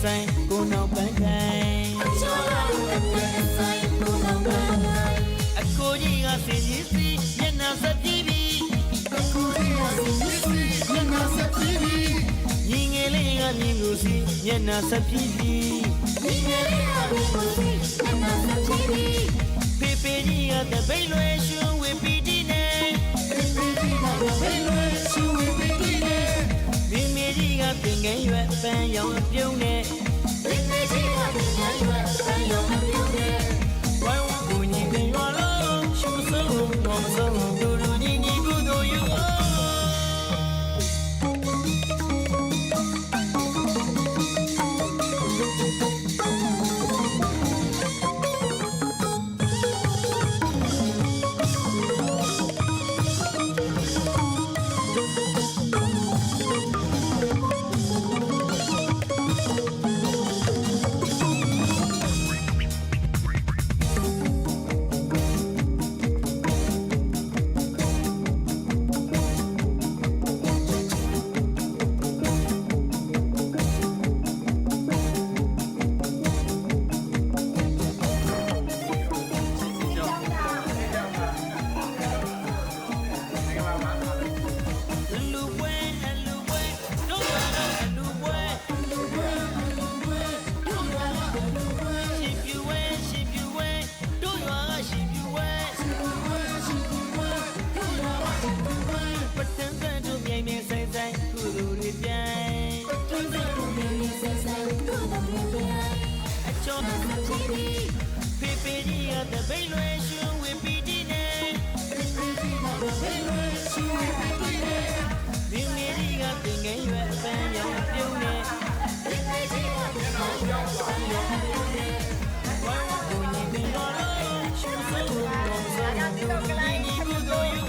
ဆိုင်ကိုနောင်ပန်းခိုင်အကိုကြီးကစင်ကြီးစီမျက်နှာဆက်ပြီးပြီညီငယ်လေးကမြင်လို့စီမျက်နှာဆက်ပြီးပြီဖေဖေကြီးကတပိတ်လွယ်ရှုံးဝေပီတီနဲ့မိမိကြီးကပင်ငယ်ရွယ်ပန်းရောင်အပြုံးနဲ့ဝိုင်းဝန်းကိုညီပင်ရွာလုံးရှုံးဆုံးတော့မဆုံးတို့လူညီညီကုသိုလ်ယူဖေဖေကြီးကတပိတ်လွယ်ရှုံးဝေပီတီနဲ့မိမိကြီးကပင်ငယ်ရွယ်အပန်းရောင်အပြုံးနဲ့ဝိုင်းဝန်းကိုညီပင်ရွာလုံးရှုံးဆုံးတော့မဆုံးတို့လူညီညီကုသိုလ်ယူ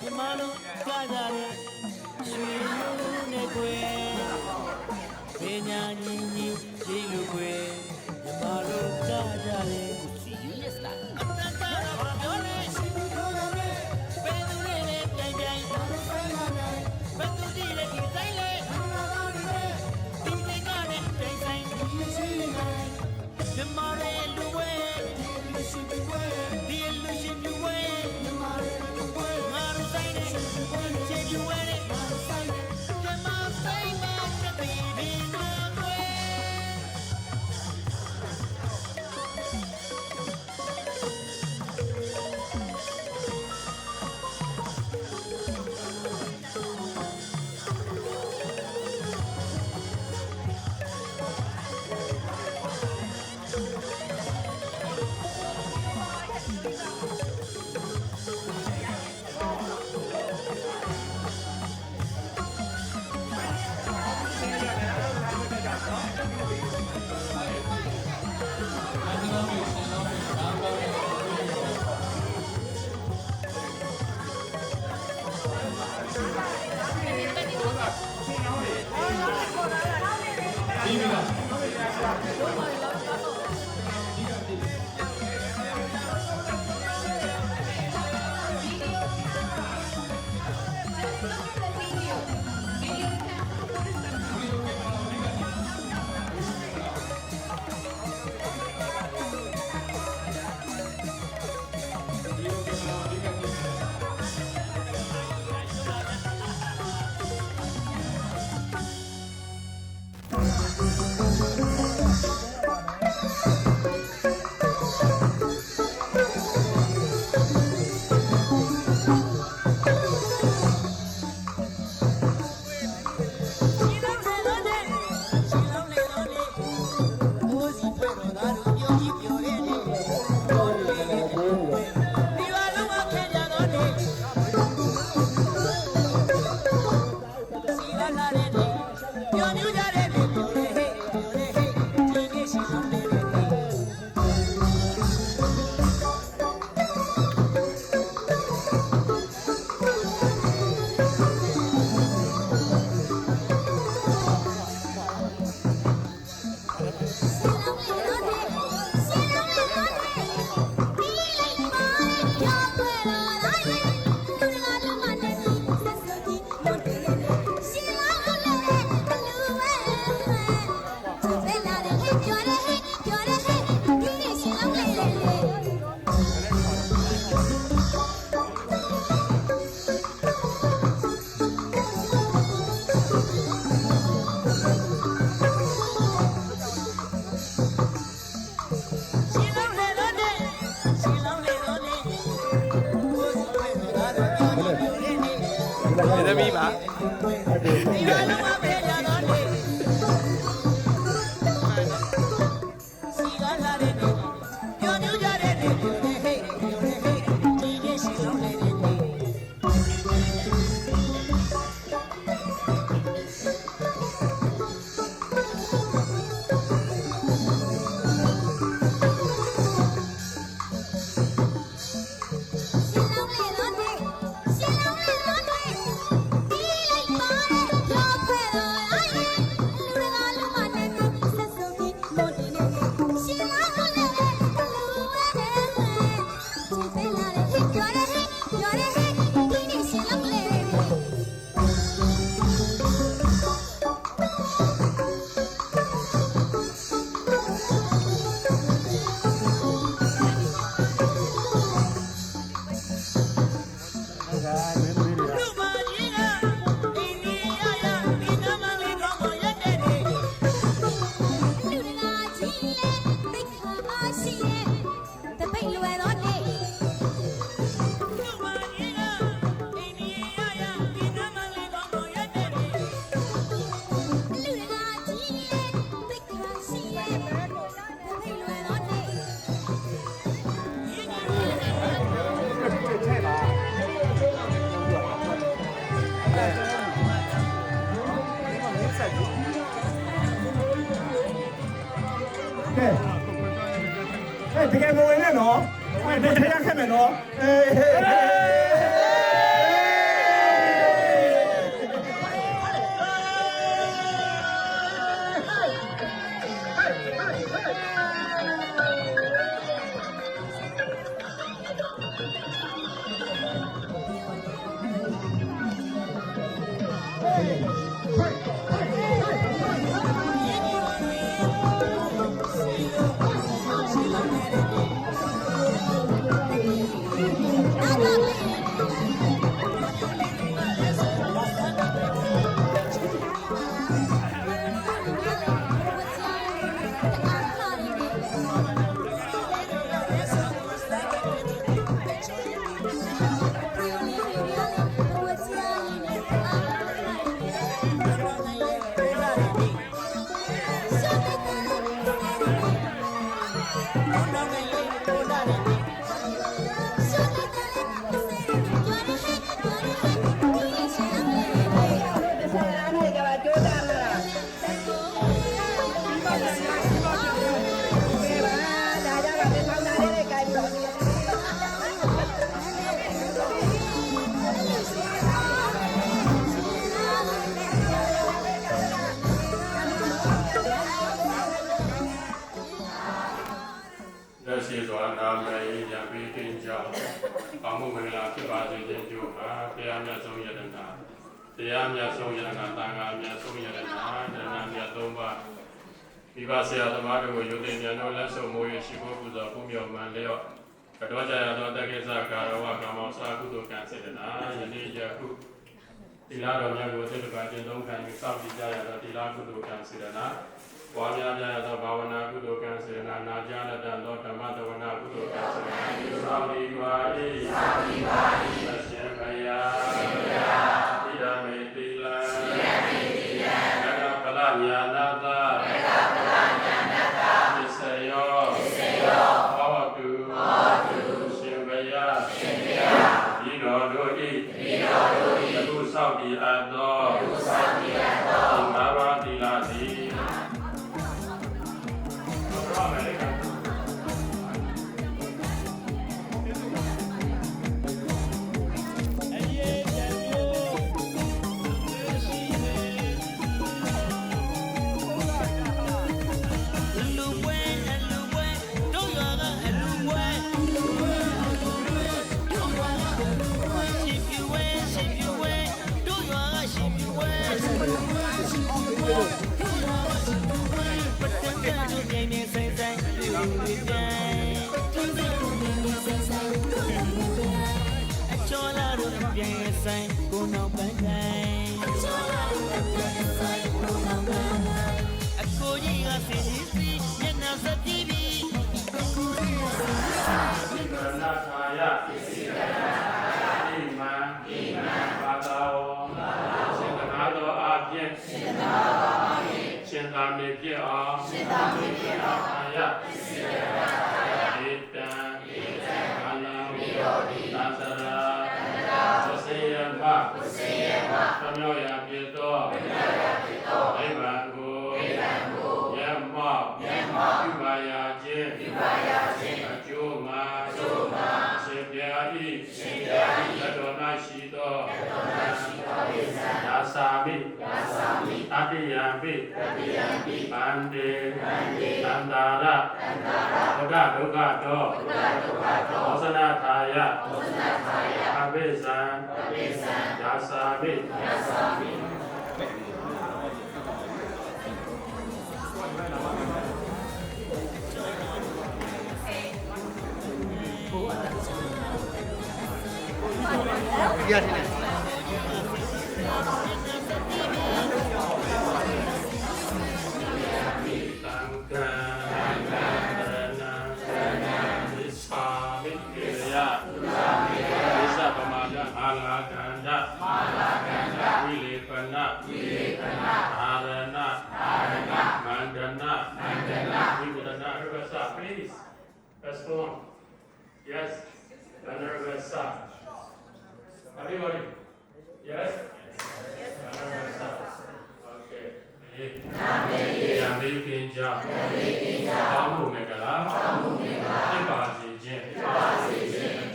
ညီမတို့ကြကြတယ်ရွှေလူနဲ့ကွယ်ပညာညီညီကြီးလူကွယ်ညီမတို့ကြကြတယ်စီယူရစတာအတန်တာတော့ပြောနေရှိဘူးပြောရမယ်ဘယ်သူတွေလဲပြိုင်ပြိုင်ဘယ်သူတွေလဲဒီတိုင်းလဲဒီတိုင်းကလည်းပြိုင်ဆိုင်ညီမတွေလူဝဲဒီလူရှင်ပြဝဲ ဒီသမီးပါဒီလိုလုံးဝပဲရတော့လေစီကလာတဲ့နေပြောညူကြတဲ့နေဟေးဟေးဟေးဒီနေ့ရှိလုံးလေးနေတကယ်မဝင်နဲ့နော်တရားခက်မယ်နော်Stop! မြတ်ဆုံးယတနာတရားမြတ်ဆုံးယတနာသံဃာမြတ်ဆုံးယတနာဒနာမြတ်သုံးပါးမိဘဆရာသမားတို့ကိုယုတ်တင်မြန်တို့လက်ဆုံမိုးရရှိဖို့ပူဇော်ပူမြော်မှန်လျော့ကတော့ကြာရသောတက္ကိစ္စကာရဝကာမောစာကုသိုလ်ကံစေတနာယနေ့ယခုသီလတော်မြတ်ကိုသစ္စာကျင့်သုံးခံပြီးစောင့်ကြည့်ကြရသောသီလကုသိုလ်ကံစေတနာပွားများကြရသောဘာဝနာကုသိုလ်ကံစေတနာနာကြားလက်တန်သောဓမ္မတဝနာကုသိုလ်ကံစေတနာသာဝတိဝါဣသရှင်ဘယသီရမေတိလံကရပလညာနာတာသစ္စယောဟောတုရှင်ဘယဒီတော်တို့ဤအခုစောင့်ဒီအပ်သောငါးပါးသီလသည် Sang cô nào bên đây cô đi ra phía nhân nào rất TV Hãy subscribe cho kênh Ghiền Mì Gõ để không bỏ Please, respond. Yes, Venerable Sir. Everybody. Yes? Venerable Sir. Okay. Yambi Kinja. Tamu Megala. Ibaji Jin.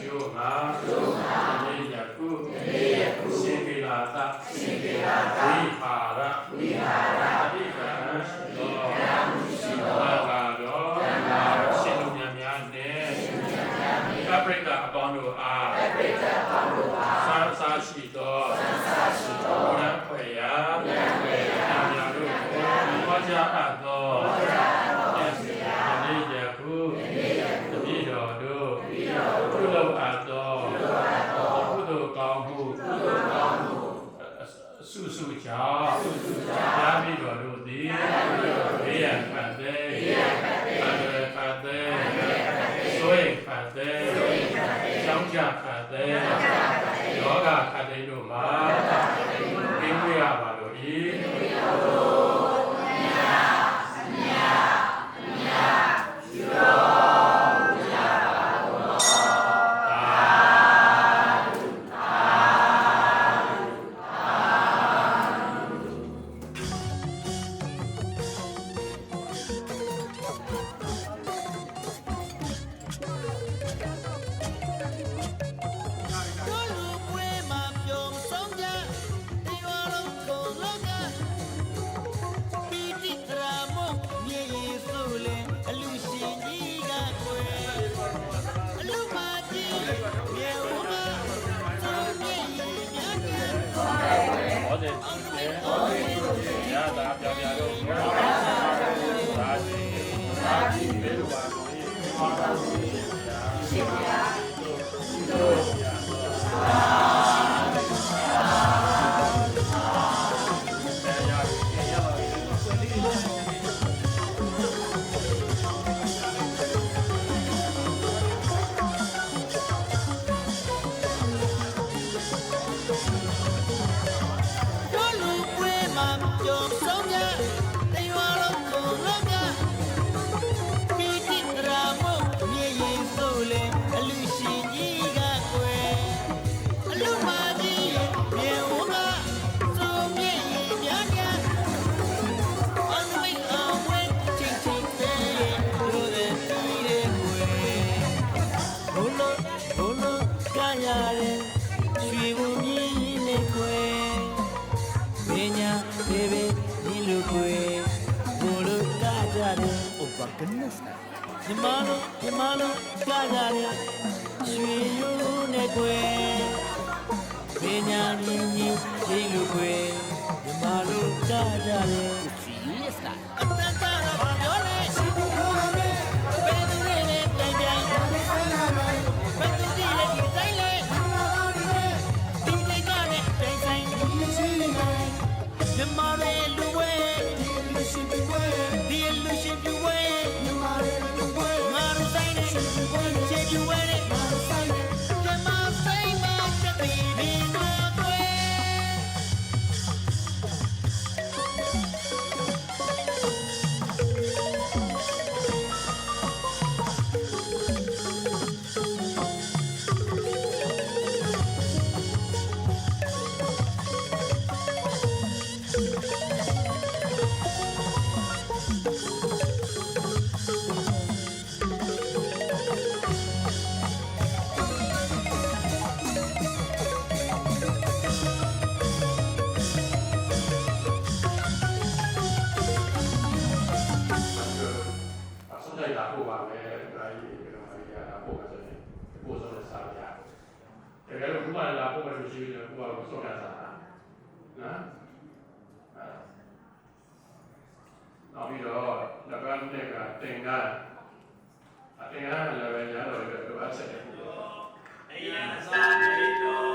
Juma. Yaku. Singilata. Vihara. Africa upon you are Sashi do Yakwaya Yaru Waja Ado Yaku Vido do Kulo Ado Kudo Kamu Susu Cha Yami Rodi Rian Pande Padre Pande Soy Pande Jangja Pande Yoga Pande Numa Inguya Baloi Có lúc quê mà dồn sống ကြတယ်ရွှေလူနဲ့ကွယ်ပညာမြင့်ကြီးရှိလူကွယ်မြမတို့ကြကြတယ် Serious style. အတန်တာတော့ပြောလဲရှိဘူးခေါ်မယ်ဘယ်သူနဲ့လဲတိုင်တိုင်ဘယ်သူဒီလဲဒီတိုင်းလဲဒီတိုင်းကလည်းတိုင်ဆိုင်မြမရဲ့လူဝဲဒီလူရှင်ပြဝဲငါတို့ဆိုင်နေချေပြဝဲနေမြမဆိုင်မှာတက်ပြီးနေတော့ကွယ်ဆုံးဖြတ်လာဖို့ပါပဲဒါကြီးဒီလိုမျိုးရတာပို့မယ်ဆိုရင်ပို့ဆုံးတဲ့စာရတကယ်လို့ခုမှလာဖို့မရှိဘူးလေခုမှဆုံးဖြတ်စာနော်နောက်ပြီးတော့လက်ကန်းတဲ့ကတင်ကားအတင်ကားလည်းပဲရတော့လိုအပ်ချက်တယ် အယံသာရိတော